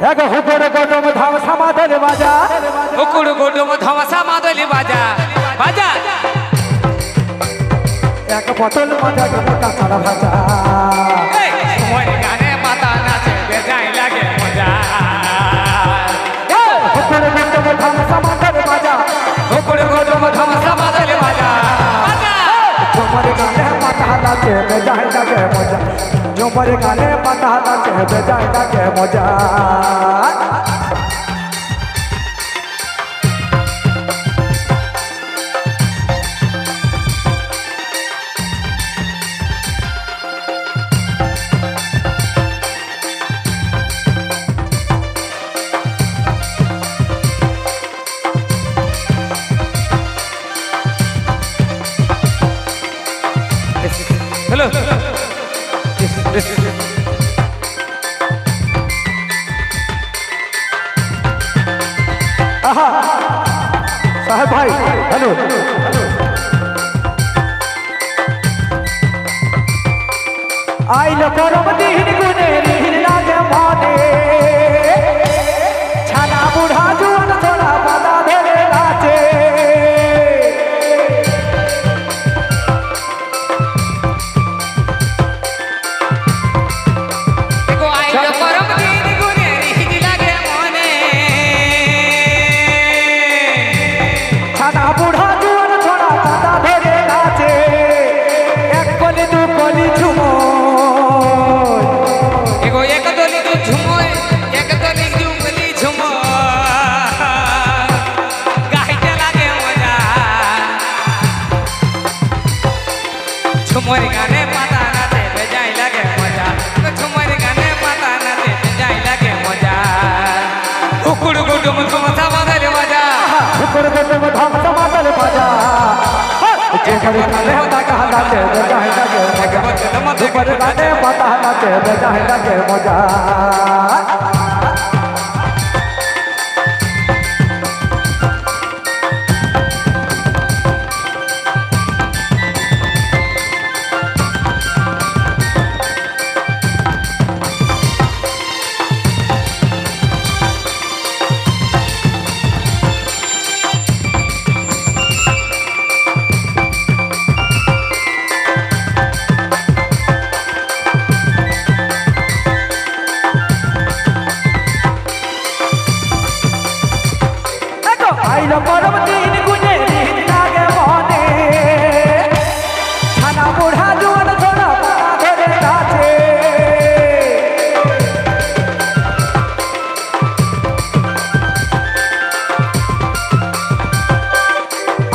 এক হুকুর গোটম ধামসা মাদল বাজা হুকুর গোটম ধামসা মাদল বাজা বাজা এক বোতল মজা মোটা ছাড়া ভাজা তোমার গানে মাথা নাচে বেজায় লাগে মজা হুকুর গোটম ধামসা মাদল বাজা হুকুর গোটম ধামসা মাদল বাজা তোমার গানে মাথা নাচে বেজায় লাগে মজা তোমার গানে মাথা নাচে বেজায় লাগে মজা हेलो साहब भाई हेलो आई लो करम दिन गुने रील लागे माने छाना बूढ़ा जुआन थोड़ा पता धरे नाचे झुमर गाने पता नाचे बेजाय लगे मजा झुमर गाने पता नाचे बेजाय लगे मजा हुकुर गुडुम धमसा मादल बाजा हुकुर गुडुम धमसा मादल बाजा झुमर गाने पता नाचे बेजाय लगे मजा झुमर गाने पता नाचे बेजाय लगे मजा आई लो करम दिन गुने रील लागे माने छाना बूढ़ा जुआन थोड़ा पता धरे नाचे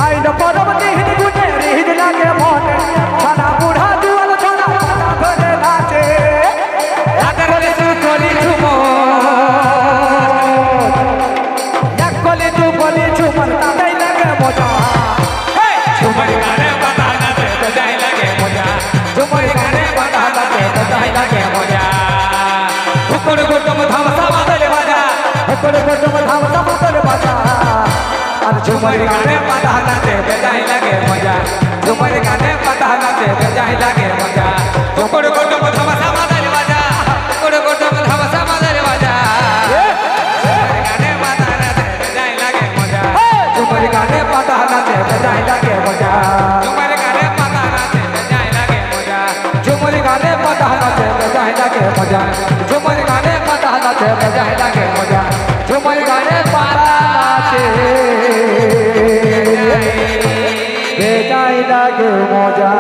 आई लो करम दिन गुने रील लागे माने छाना बूढ़ा जुआन थोड़ा पता धरे नाचे अगर तू कोली झुमो झुमर गाने लगे मजा झुमर गाने पता नाचे बेजाय लगे मजा झुमर गाने पता नाचे बेजाय लगे मजा हुकुर गुडुम धमसा मादल बाजा हुकुर गुडुम धमसा मादल बाजा और झुमर गाने पता नाचे बेजाय लगे मजा झुमर गाने पता नाचे बेजाय लगे मजा हुकुर गुडुम धमसा मादल बाजा हुकुर गुडुम धमसा मादल बाजा झुमर गाने पता नाचे बेजाय लगे मजा झुमर गाने पता नाचे बेजाय लगे मजा झुमर गाने पता नाचे बेजाय लगे मजा झुमर गाने पता नाचे बेजाय लगे मजा झुमर गाने पता नाचे बेजाय लगे मजा